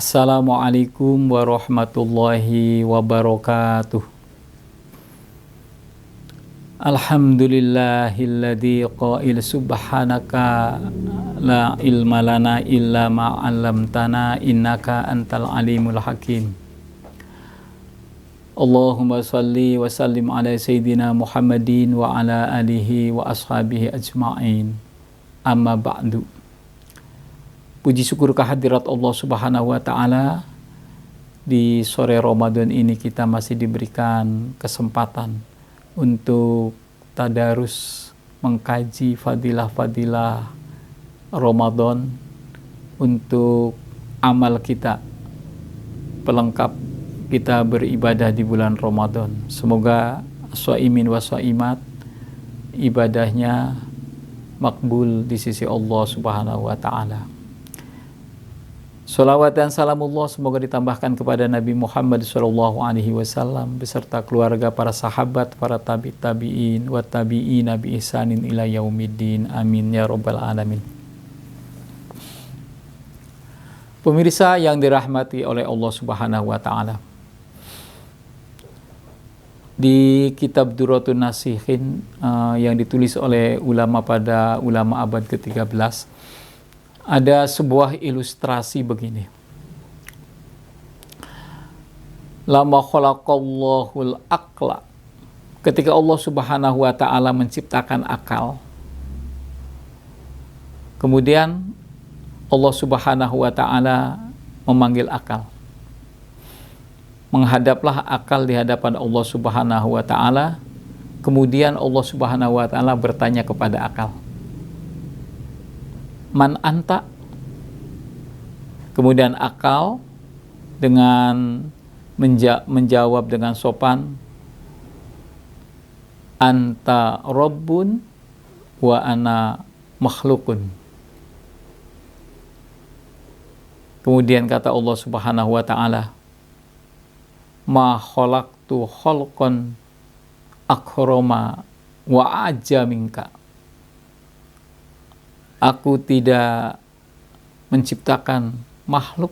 Assalamualaikum warahmatullahi wabarakatuh. Alhamdulillahilladzi qail subhanaka la ilma lana illa ma 'allamtana innaka antal alimul hakim. Allahumma salli wa sallim ala sayyidina Muhammadin wa ala alihi wa ashabihi ajma'in. Amma ba'du. Puji syukur kehadirat Allah Subhanahu wa Ta'ala, di sore Ramadan ini kita masih diberikan kesempatan untuk tadarus mengkaji fadilah-fadilah Ramadan untuk amal kita, pelengkap kita beribadah di bulan Ramadan. Semoga shaimin wa shaimat ibadahnya makbul di sisi Allah Subhanahu wa Ta'ala. Salawat dan salamullah semoga ditambahkan kepada Nabi Muhammad SAW beserta keluarga, para sahabat, para tabi'in wa tabi'in bi ihsanin ila yaumiddin. Amin ya rabbal alamin. Pemirsa yang dirahmati oleh Allah Subhanahu wa Ta'ala, di kitab Durratun Nasihin yang ditulis oleh ulama abad ke-13, ada sebuah ilustrasi begini. Lama khalaqallahul aqla, ketika Allah Subhanahu wa Ta'ala menciptakan akal, kemudian Allah Subhanahu wa Ta'ala memanggil akal. Menghadaplah akal di hadapan Allah Subhanahu wa Ta'ala. Kemudian Allah Subhanahu wa Ta'ala bertanya kepada akal, man anta? Kemudian akal dengan menjawab dengan sopan, anta rabbun wa ana makhlukun. Kemudian kata Allah Subhanahu wa Ta'ala, ma khalaqtu khalqan akrama wa aja minka. Aku tidak menciptakan makhluk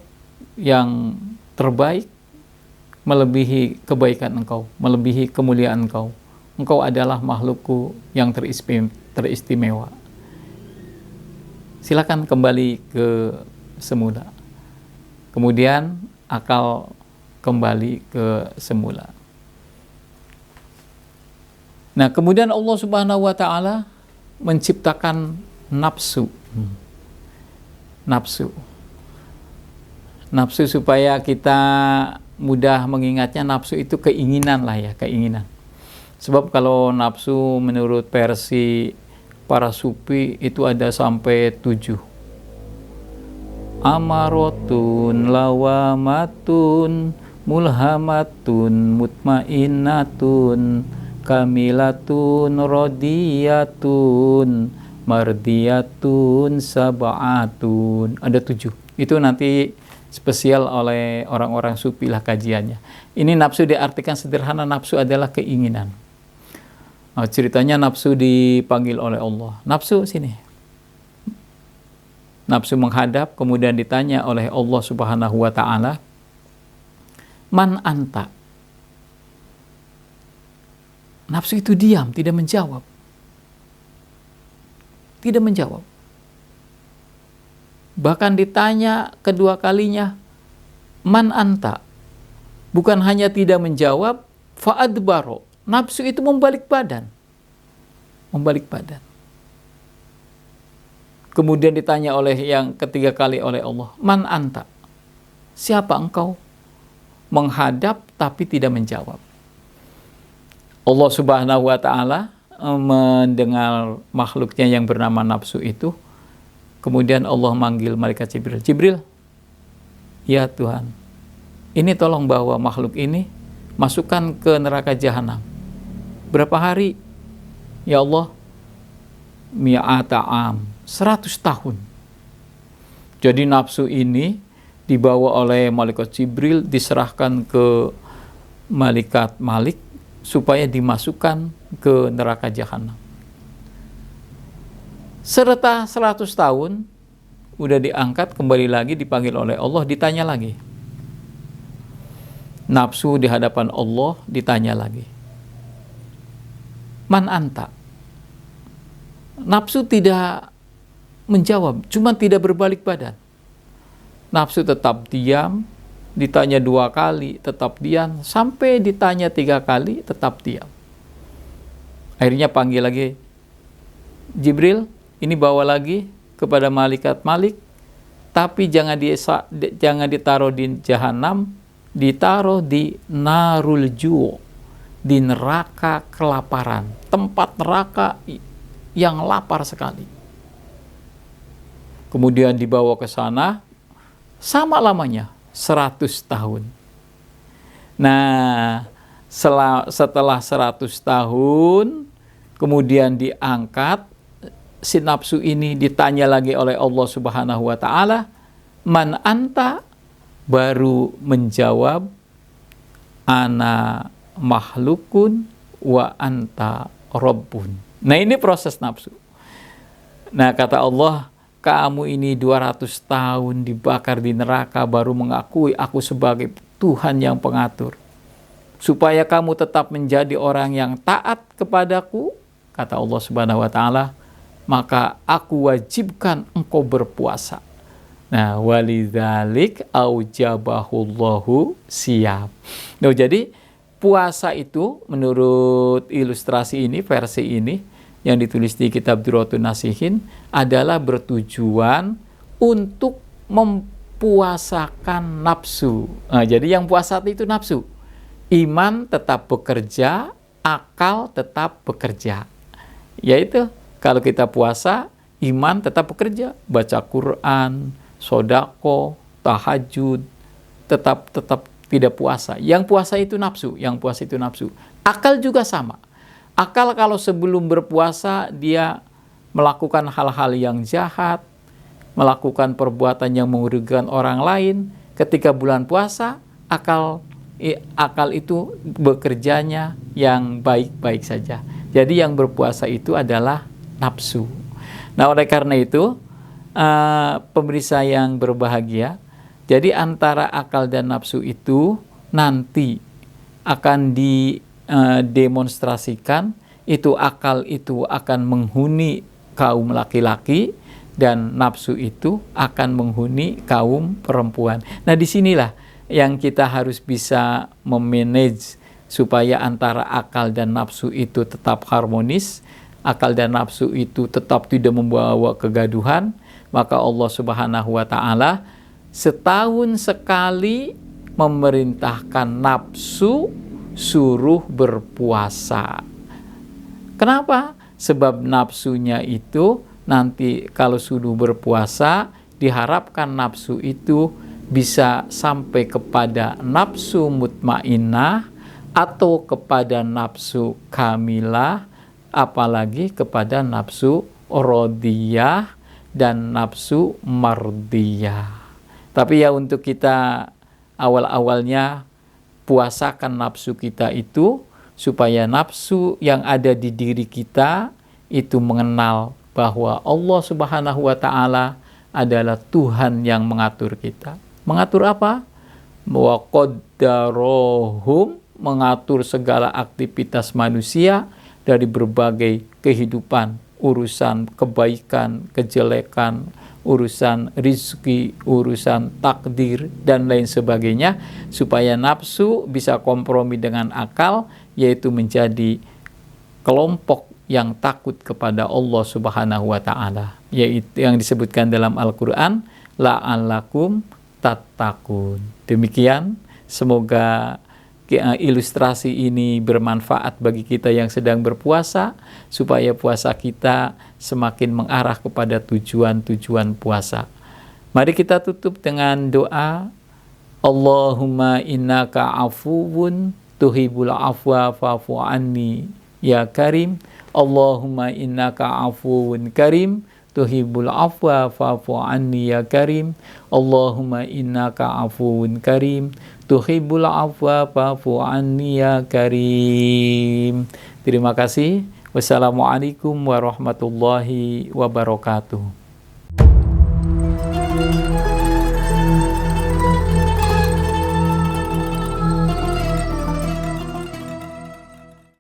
yang terbaik melebihi kebaikan engkau, melebihi kemuliaan engkau. Engkau adalah makhlukku yang teristimewa. Silakan kembali ke semula. Kemudian akal kembali ke semula. Nah, kemudian Allah Subhanahu wa Ta'ala menciptakan nafsu supaya kita mudah mengingatnya. Nafsu itu keinginan lah ya, keinginan. Sebab kalau nafsu menurut versi para sufi itu ada sampai 7. Amarotun, lawamatun, mulhamatun, mutmainnatun, kamilatun, rodiyatun, mardiyatun, sab'atun. Ada 7. Itu nanti spesial oleh orang-orang sufi lah kajiannya. Ini nafsu diartikan sederhana, nafsu adalah keinginan. Ceritanya nafsu dipanggil oleh Allah. Nafsu sini. Nafsu menghadap, kemudian ditanya oleh Allah Subhanahu wa Ta'ala, man anta? Nafsu itu diam, tidak menjawab. Tidak menjawab. Bahkan ditanya kedua kalinya, man anta? Bukan hanya tidak menjawab, fa'adbaro. Nafsu itu membalik badan. Membalik badan. Kemudian ditanya oleh yang ketiga kali oleh Allah, man anta? Siapa engkau? Menghadap tapi tidak menjawab. Allah Subhanahu wa Ta'ala mendengar makhluknya yang bernama nafsu itu. Kemudian Allah manggil malaikat Jibril. Jibril, ya Tuhan, ini tolong bawa makhluk ini, masukkan ke neraka jahanam. Berapa hari? Ya Allah, mi'ata am, 100 tahun. Jadi nafsu ini dibawa oleh malaikat Jibril, diserahkan ke malaikat Malik supaya dimasukkan ke neraka jahanam. Serta 100 tahun udah diangkat, kembali lagi dipanggil oleh Allah, ditanya lagi. Nafsu di hadapan Allah ditanya lagi. Man anta? Nafsu tidak menjawab, cuma tidak berbalik badan. Nafsu tetap diam, ditanya 2 kali, tetap diam, sampai ditanya 3 kali, tetap diam. Akhirnya panggil lagi, Jibril, ini bawa lagi kepada malaikat Malik, tapi jangan ditaruh di Jahanam, ditaruh di Narul Ju', di neraka kelaparan, tempat neraka yang lapar sekali. Kemudian dibawa ke sana, sama lamanya 100 tahun. Nah, setelah 100 tahun, kemudian diangkat, si nafsu ini ditanya lagi oleh Allah Subhanahu wa Ta'ala, man anta? Baru menjawab, ana makhlukun wa anta rabbun. Nah, ini proses nafsu. Nah, kata Allah, kamu ini 200 tahun dibakar di neraka baru mengakui aku sebagai Tuhan yang pengatur. Supaya kamu tetap menjadi orang yang taat kepadaku, kata Allah Subhanahu wa Ta'ala, maka aku wajibkan engkau berpuasa. Nah, walidzalik aujabahullahu siyam. Nah, jadi puasa itu menurut ilustrasi ini, versi ini yang ditulis di kitab Durratun Nasihin adalah bertujuan untuk mempuasakan nafsu. Nah, jadi yang puasa itu nafsu. Iman tetap bekerja, akal tetap bekerja. Yaitu kalau kita puasa, iman tetap bekerja, baca Quran, sodako, tahajud, tetap tidak puasa. Yang puasa itu nafsu, Akal juga sama. Akal kalau sebelum berpuasa dia melakukan hal-hal yang jahat, melakukan perbuatan yang merugikan orang lain, ketika bulan puasa akal itu bekerjanya yang baik-baik saja. Jadi yang berpuasa itu adalah nafsu. Nah, oleh karena itu, pemirsa yang berbahagia, jadi antara akal dan nafsu itu nanti akan didemonstrasikan. Itu akal itu akan menghuni kaum laki-laki dan nafsu itu akan menghuni kaum perempuan. Nah, disinilah yang kita harus bisa memanage supaya antara akal dan nafsu itu tetap harmonis, akal dan nafsu itu tetap tidak membawa kegaduhan. Maka Allah Subhanahu wa Ta'ala setahun sekali memerintahkan nafsu suruh berpuasa. Kenapa? Sebab nafsunya itu nanti kalau sudah berpuasa, diharapkan nafsu itu bisa sampai kepada nafsu mutmainnah atau kepada nafsu kamilah, apalagi kepada nafsu radiyah dan nafsu mardiyah. Tapi ya untuk kita awal-awalnya puasakan nafsu kita itu supaya nafsu yang ada di diri kita itu mengenal bahwa Allah Subhanahu wa Ta'ala adalah Tuhan yang mengatur kita. Mengatur apa? Wa qaddarohum, mengatur segala aktivitas manusia dari berbagai kehidupan, urusan kebaikan, kejelekan, urusan rizki, urusan takdir, dan lain sebagainya, supaya nafsu bisa kompromi dengan akal, yaitu menjadi kelompok yang takut kepada Allah Subhanahu wa Ta'ala, yaitu yang disebutkan dalam Al-Quran, la'allakum tattaqun. Demikian, semoga ilustrasi ini bermanfaat bagi kita yang sedang berpuasa, supaya puasa kita semakin mengarah kepada tujuan-tujuan puasa. Mari kita tutup dengan doa. Allahumma innaka afuwun tuhibbul afwa fa'fu anni ya karim. Allahumma innaka afuwun karim tuhibbul afwa fa'fu anni ya karim. Allahumma innaka afuwun karim tuhibbul afwa fa'fu anni ya karim. Terima kasih. Wassalamualaikum warahmatullahi wabarakatuh.